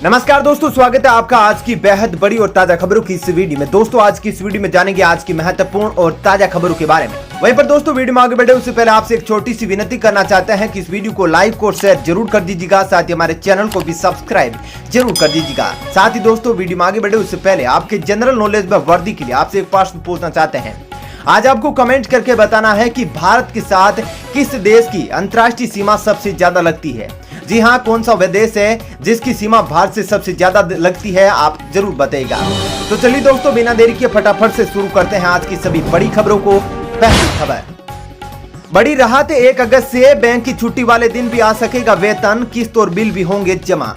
नमस्कार दोस्तों, स्वागत है आपका आज की बेहद बड़ी और ताजा खबरों की इस वीडियो में। दोस्तों आज की इस वीडियो में जानेंगे आज की महत्वपूर्ण और ताजा खबरों के बारे में। वहीं पर दोस्तों वीडियो में आगे बढ़े उससे पहले आपसे एक छोटी सी विनती करना चाहते हैं कि इस वीडियो को लाइक और शेयर जरूर कर दीजिएगा, साथ ही हमारे चैनल को भी सब्सक्राइब जरूर कर दीजिएगा। साथ ही दोस्तों वीडियो में आगे बढ़े उससे पहले आपके जनरल नॉलेज में वर्दी के लिए आपसे एक प्रश्न पूछना चाहते हैं। आज आपको कमेंट करके बताना है कि भारत के साथ किस देश की अंतर्राष्ट्रीय सीमा सबसे ज्यादा लगती है। जी हाँ, कौन सा वह देश है जिसकी सीमा भारत से सबसे ज्यादा लगती है, आप जरूर बताइएगा। तो चलिए दोस्तों बिना देरी के फटाफट से शुरू करते हैं आज की सभी बड़ी खबरों को। पहली खबर, बड़ी राहत, 1 अगस्त से बैंक की छुट्टी वाले दिन भी आ सकेगा वेतन, किस्त और बिल भी होंगे जमा।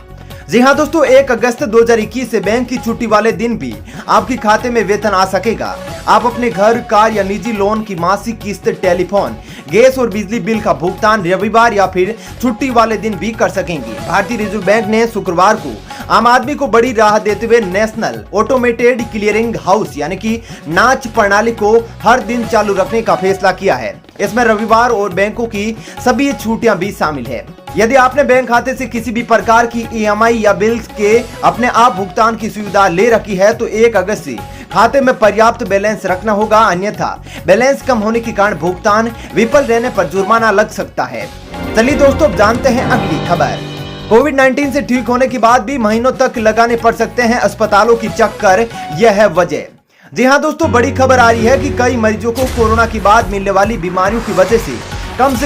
जी हाँ दोस्तों, 1 अगस्त 2021 से बैंक की छुट्टी वाले दिन भी आपके खाते में वेतन आ सकेगा। आप अपने घर, कार या निजी लोन की मासिक किस्त, टेलीफोन, गैस और बिजली बिल का भुगतान रविवार या फिर छुट्टी वाले दिन भी कर सकेंगे। भारतीय रिजर्व बैंक ने शुक्रवार को आम आदमी को बड़ी राहत देते हुए नेशनल ऑटोमेटेड क्लियरिंग हाउस यानी कि नाच प्रणाली को हर दिन चालू रखने का फैसला किया है। इसमें रविवार और बैंकों की सभी छुट्टियां भी शामिल है। यदि आपने बैंक खाते से किसी भी प्रकार की EMI या बिल्स के अपने आप भुगतान की सुविधा ले रखी है तो 1 अगस्त से खाते में पर्याप्त बैलेंस रखना होगा, अन्यथा बैलेंस कम होने के कारण भुगतान विफल रहने पर जुर्माना लग सकता है। चलिए दोस्तों जानते हैं अगली खबर। कोविड-19 से ठीक होने के बाद भी महीनों तक लगाने पड़ सकते हैं अस्पतालों की चक्कर, यह है वजह। जी हाँ दोस्तों, बड़ी खबर आ रही है कि कई मरीजों को कोरोना के बाद मिलने वाली बीमारियों की वजह से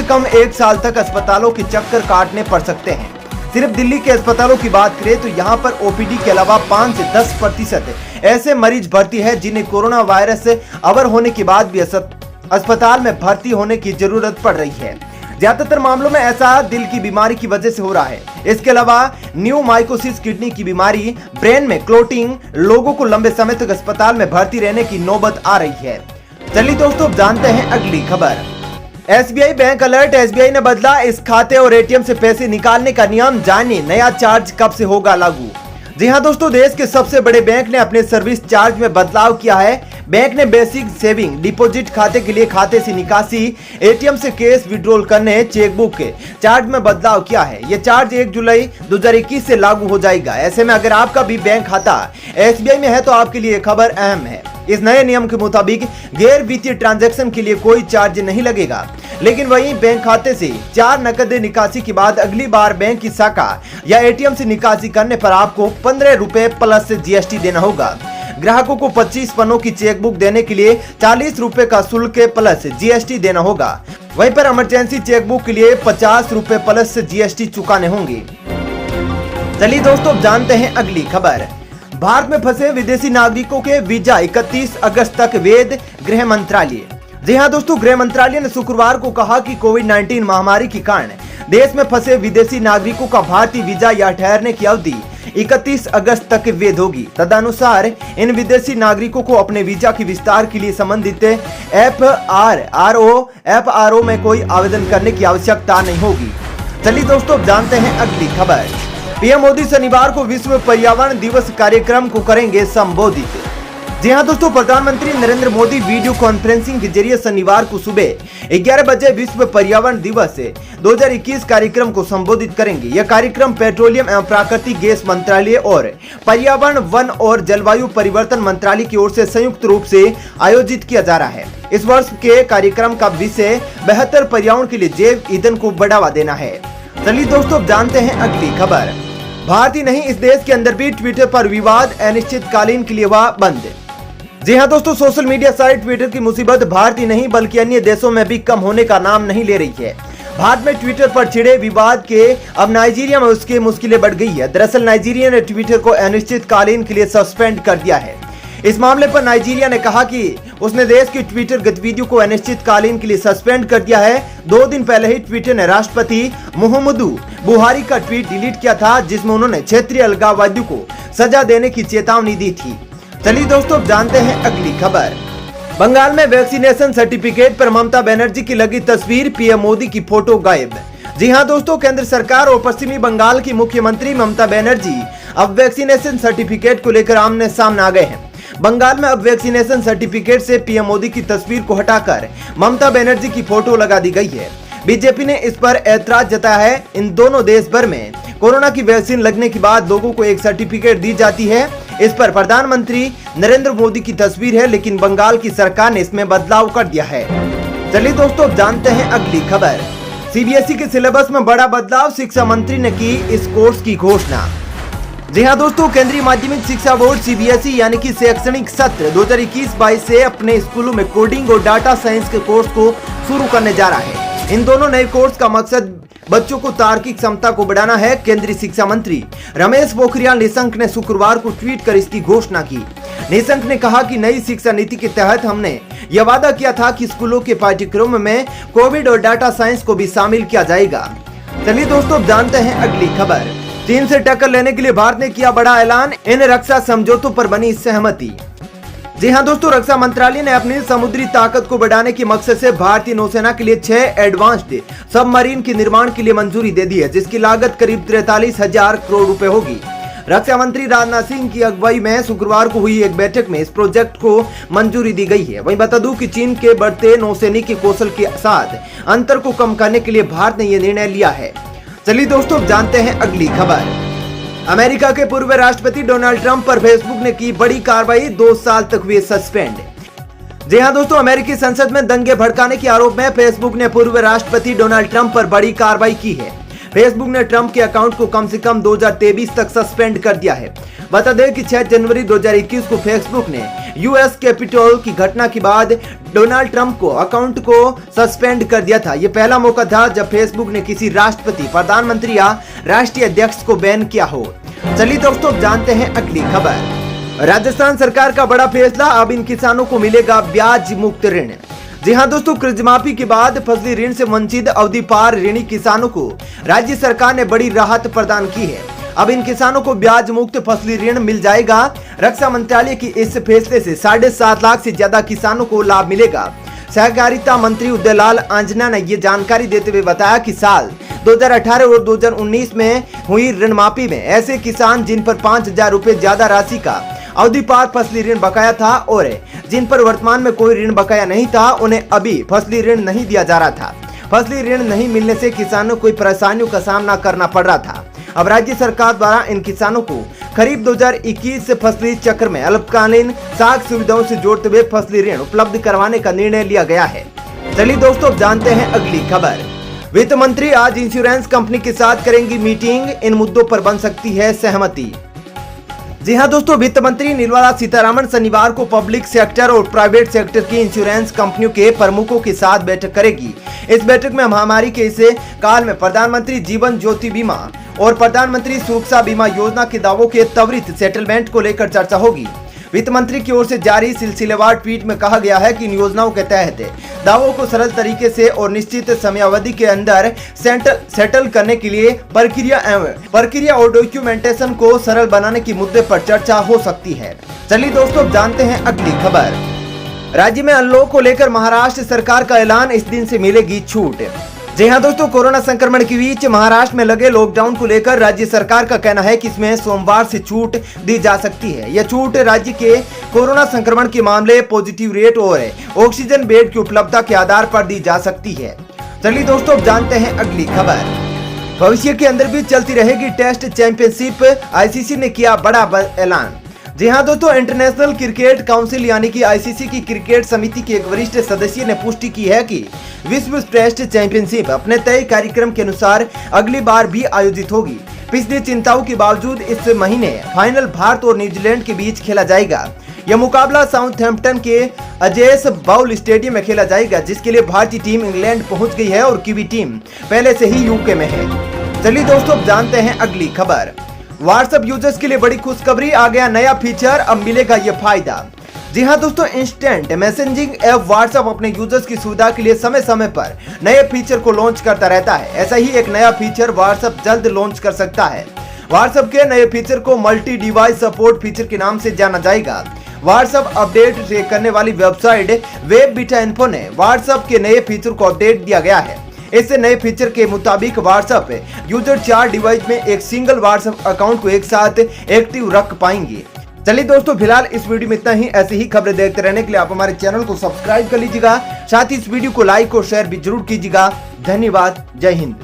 कम 1 साल तक अस्पतालों के चक्कर काटने पड़ सकते हैं। सिर्फ दिल्ली के अस्पतालों की बात करें तो यहाँ पर OPD के अलावा 5 से 10% ऐसे मरीज भर्ती है जिन्हें कोरोना वायरस से अवर होने के बाद भी अस्पताल में भर्ती होने की जरूरत पड़ रही है। ज्यादातर मामलों में ऐसा दिल की बीमारी की वजह से हो रहा है। इसके अलावा न्यूमाइकोसिस, किडनी की बीमारी, ब्रेन में क्लोटिंग, लोगों को लंबे समय तक अस्पताल में भर्ती रहने की नौबत आ रही है। चलिए दोस्तों जानते हैं अगली खबर। SBI बैंक अलर्ट, SBI ने बदला इस खाते और ATM से पैसे निकालने का नियम, जानिए नया चार्ज कब से होगा लागू। जी हाँ दोस्तों, देश के सबसे बड़े बैंक ने अपने सर्विस चार्ज में बदलाव किया है। बैंक ने बेसिक सेविंग डिपॉजिट खाते के लिए खाते से निकासी, ATM से कैश विड्रॉल करने, चेकबुक के चार्ज में बदलाव किया है। यह चार्ज 1 जुलाई 2021 से लागू हो जाएगा। ऐसे में अगर आपका भी बैंक खाता SBI में है तो आपके लिए खबर अहम है। इस नए नियम के मुताबिक गैर वित्तीय ट्रांजैक्शन के लिए कोई चार्ज नहीं लगेगा, लेकिन वहीं बैंक खाते से 4 नकद निकासी के बाद अगली बार बैंक की शाखा या ATM से निकासी करने पर आपको 15 रुपए प्लस GST देना होगा। ग्राहकों को 25 पन्नों की चेकबुक देने के लिए 40 रुपए का शुल्क प्लस GST देना होगा। वहीं पर इमरजेंसी चेकबुक के लिए 50 रुपए प्लस GST चुकाने होंगे। चलिए दोस्तों जानते हैं अगली खबर। भारत में फंसे विदेशी नागरिकों के वीजा 31 अगस्त तक वैध, गृह मंत्रालय। जी हाँ दोस्तों, गृह मंत्रालय ने शुक्रवार को कहा कि कोविड-19 महामारी के कारण देश में फंसे विदेशी नागरिकों का भारतीय वीजा या ठहरने की अवधि 31 अगस्त तक वैध होगी। तदनुसार इन विदेशी नागरिकों को अपने वीजा के विस्तार के लिए संबंधित FRO में कोई आवेदन करने की आवश्यकता नहीं होगी। चलिए दोस्तों जानते हैं अगली खबर। PM मोदी शनिवार को विश्व पर्यावरण दिवस कार्यक्रम को करेंगे संबोधित। जी हाँ दोस्तों, प्रधानमंत्री नरेंद्र मोदी वीडियो कॉन्फ्रेंसिंग के जरिए शनिवार को सुबह 11 बजे विश्व पर्यावरण दिवस 2021 कार्यक्रम को संबोधित करेंगे। यह कार्यक्रम पेट्रोलियम एवं प्राकृतिक गैस मंत्रालय और पर्यावरण, वन और जलवायु परिवर्तन मंत्रालय की ओर से संयुक्त रूप से आयोजित किया जा रहा है। इस वर्ष के कार्यक्रम का विषय बेहतर पर्यावरण के लिए जैव ईंधन को बढ़ावा देना है। चलिए दोस्तों जानते हैं अगली खबर। भारत ही नहीं, इस देश के अंदर भी ट्विटर पर विवाद अनिश्चितकालीन के लिए हुआ बंद। जी हाँ दोस्तों, सोशल मीडिया साइट ट्विटर की मुसीबत भारत ही नहीं बल्कि अन्य देशों में भी कम होने का नाम नहीं ले रही है। भारत में ट्विटर पर छिड़े विवाद के अब नाइजीरिया में उसकी मुश्किलें बढ़ गई है। दरअसल नाइजीरिया ने ट्विटर को अनिश्चितकालीन के लिए सस्पेंड कर दिया है। इस मामले पर नाइजीरिया ने कहा कि उसने देश की ट्विटर गतिविधियों को अनिश्चितकालीन के लिए सस्पेंड कर दिया है। 2 दिन पहले ही ट्विटर ने राष्ट्रपति मुहम्मदू बुहारी का ट्वीट डिलीट किया था, जिसमें उन्होंने क्षेत्रीय अलगाववादियों को सजा देने की चेतावनी दी थी। चलिए दोस्तों जानते हैं अगली खबर। बंगाल में वैक्सीनेशन सर्टिफिकेट पर ममता बनर्जी की लगी तस्वीर, PM मोदी की फोटो गायब। जी हाँ दोस्तों, केंद्र सरकार और पश्चिमी बंगाल की मुख्यमंत्री ममता बनर्जी अब वैक्सीनेशन सर्टिफिकेट को लेकर आमने सामने आ गए हैं। बंगाल में अब वैक्सीनेशन सर्टिफिकेट से PM मोदी की तस्वीर को हटाकर ममता बनर्जी की फोटो लगा दी गई है। बीजेपी ने इस पर ऐतराज जताया है। इन दोनों देश भर में कोरोना की वैक्सीन लगने के बाद लोगों को एक सर्टिफिकेट दी जाती है। इस पर प्रधानमंत्री नरेंद्र मोदी की तस्वीर है, लेकिन बंगाल की सरकार ने इसमें बदलाव कर दिया है। चलिए दोस्तों, अब जानते हैं अगली खबर। सीबीएसई के सिलेबस में बड़ा बदलाव, शिक्षा मंत्री ने की इस कोर्स की घोषणा। जी हां दोस्तों, केंद्रीय माध्यमिक शिक्षा बोर्ड सीबीएसई यानी कि शैक्षणिक सत्र 2021-22 से अपने स्कूलों में कोडिंग और डाटा साइंस के कोर्स को शुरू करने जा रहा है। इन दोनों नए कोर्स का मकसद बच्चों को तार्किक क्षमता को बढ़ाना है। केंद्रीय शिक्षा मंत्री रमेश पोखरियाल निशंक ने शुक्रवार को ट्वीट कर इसकी घोषणा की। निशंक ने कहा कि नई शिक्षा नीति के तहत हमने यह वादा किया था कि स्कूलों के पाठ्यक्रम में कोविड और डाटा साइंस को भी शामिल किया जाएगा। चलिए दोस्तों, अब जानते हैं अगली खबर। चीन से टक्कर लेने के लिए भारत ने किया बड़ा ऐलान, इन रक्षा समझौतों पर बनी सहमति। जी हां दोस्तों, रक्षा मंत्रालय ने अपनी समुद्री ताकत को बढ़ाने के मकसद से भारतीय नौसेना के लिए 6 एडवांस्ड सबमरीन के निर्माण के लिए मंजूरी दे दी है, जिसकी लागत करीब 43,000 करोड़ रुपए होगी। रक्षा मंत्री राजनाथ सिंह की अगुवाई में शुक्रवार को हुई एक बैठक में इस प्रोजेक्ट को मंजूरी दी गई है। वहीं बता दूं कि चीन के बढ़ते नौसैनिक कौशल के साथ अंतर को कम करने के लिए भारत ने यह निर्णय लिया है। चलिए दोस्तों, जानते हैं अगली खबर। अमेरिका के पूर्व राष्ट्रपति डोनाल्ड ट्रंप पर फेसबुक ने की बड़ी कार्रवाई, 2 साल तक हुए सस्पेंड। जी हां दोस्तों, अमेरिकी संसद में दंगे भड़काने के आरोप में फेसबुक ने पूर्व राष्ट्रपति डोनाल्ड ट्रंप पर बड़ी कार्रवाई की है। फेसबुक ने ट्रंप के अकाउंट को कम से कम 2023 तक सस्पेंड कर दिया है। बता दें कि 6 जनवरी 2021 को फेसबुक ने यूएस कैपिटल की घटना के बाद डोनाल्ड ट्रंप को अकाउंट को सस्पेंड कर दिया था। यह पहला मौका था जब फेसबुक ने किसी राष्ट्रपति, प्रधानमंत्री या राष्ट्रीय अध्यक्ष को बैन किया हो। चलिए दोस्तों, जानते हैं अगली खबर। राजस्थान सरकार का बड़ा फैसला, अब इन किसानों को मिलेगा ब्याज मुक्त ऋण। जी हां दोस्तों, कर्ज माफी के बाद फसली ऋण से वंचित अवधि पार ऋणी किसानों को राज्य सरकार ने बड़ी राहत प्रदान की है। अब इन किसानों को ब्याज मुक्त फसली ऋण मिल जाएगा। रक्षा मंत्रालय की इस फैसले से 7.5 लाख से ज्यादा किसानों को लाभ मिलेगा। सहकारिता मंत्री उदयलाल आंजना ने ये जानकारी देते हुए बताया कि साल 2018 और 2019 में हुई ऋण माफी में ऐसे किसान जिन पर 5,000 रुपए ज्यादा राशि का अवधि पार फसली ऋण बकाया था और जिन पर वर्तमान में कोई ऋण बकाया नहीं था, उन्हें अभी फसली ऋण नहीं दिया जा रहा था। फसली ऋण नहीं मिलने से किसानों को परेशानियों का सामना करना पड़ रहा था। अब राज्य सरकार द्वारा इन किसानों को खरीफ 2021 से फसली चक्र में अल्पकालीन साख सुविधाओं से जोड़ते हुए फसली ऋण उपलब्ध करवाने का निर्णय लिया गया है। चलिए दोस्तों, जानते हैं अगली खबर। वित्त मंत्री आज इंश्योरेंस कंपनी के साथ करेंगी मीटिंग, इन मुद्दों पर बन सकती है सहमति। जी हां दोस्तों, वित्त मंत्री निर्मला सीतारमण शनिवार को पब्लिक सेक्टर और प्राइवेट सेक्टर की इंश्योरेंस कंपनियों के प्रमुखों के साथ बैठक करेगी। इस बैठक में महामारी के इस काल में प्रधानमंत्री जीवन ज्योति बीमा और प्रधानमंत्री सुरक्षा बीमा योजना के दावों के त्वरित सेटलमेंट को लेकर चर्चा होगी। वित्त मंत्री की ओर से जारी सिलसिलेवार ट्वीट में कहा गया है कि इन योजनाओं के तहत दावों को सरल तरीके से और निश्चित समयावधि के अंदर सेटल करने के लिए प्रक्रिया और डॉक्यूमेंटेशन को सरल बनाने के मुद्दे पर चर्चा हो सकती है। चलिए दोस्तों, जानते हैं अगली खबर। राज्य में अनलॉक को लेकर महाराष्ट्र सरकार का ऐलान, इस दिन से मिलेगी छूट। जी हां दोस्तों, कोरोना संक्रमण के बीच महाराष्ट्र में लगे लॉकडाउन को लेकर राज्य सरकार का कहना है कि इसमें सोमवार से छूट दी जा सकती है। यह छूट राज्य के कोरोना संक्रमण के मामले, पॉजिटिव रेट और ऑक्सीजन बेड की उपलब्धता के आधार पर दी जा सकती है। चलिए दोस्तों, अब जानते हैं अगली खबर। भविष्य के अंदर भी चलती रहेगी टेस्ट चैंपियनशिप, आईसीसी ने किया बड़ा ऐलान। जी हां दोस्तों, इंटरनेशनल क्रिकेट काउंसिल यानी कि आईसीसी की क्रिकेट समिति के एक वरिष्ठ सदस्य ने पुष्टि की है कि विश्व टेस्ट चैंपियनशिप अपने तय कार्यक्रम के अनुसार अगली बार भी आयोजित होगी। पिछली चिंताओं के बावजूद इस महीने फाइनल भारत और न्यूजीलैंड के बीच खेला जाएगा। यह मुकाबला साउथहैम्पटन के अजेस बाउल स्टेडियम में खेला जाएगा, जिसके लिए भारतीय टीम इंग्लैंड पहुंच गई है और कीवी टीम पहले से ही यूके में है। चलिए दोस्तों, जानते हैं अगली खबर। व्हाट्सएप यूजर्स के लिए बड़ी खुशखबरी, आ गया नया फीचर, अब मिलेगा ये फायदा। जी हां दोस्तों, इंस्टेंट मैसेजिंग ऐप व्हाट्सएप अपने यूजर्स की सुविधा के लिए समय समय पर नए फीचर को लॉन्च करता रहता है। ऐसा ही एक नया फीचर व्हाट्सएप जल्द लॉन्च कर सकता है। व्हाट्सएप के नए फीचर को मल्टी डिवाइस सपोर्ट फीचर के नाम से जाना जाएगा। व्हाट्सएप अपडेट करने वाली वेबसाइट वेब बीटा इन्फो ने व्हाट्सएप के नए फीचर को अपडेट दिया गया है। इससे नए फीचर के मुताबिक व्हाट्सएप यूजर 4 डिवाइस में एक सिंगल व्हाट्सएप अकाउंट को एक साथ एक्टिव रख पाएंगे। चलिए दोस्तों, फिलहाल इस वीडियो में इतना ही। ऐसी ही खबरें देखते रहने के लिए आप हमारे चैनल को सब्सक्राइब कर लीजिएगा। साथ ही इस वीडियो को लाइक और शेयर भी जरूर कीजिएगा। धन्यवाद। जय हिंद।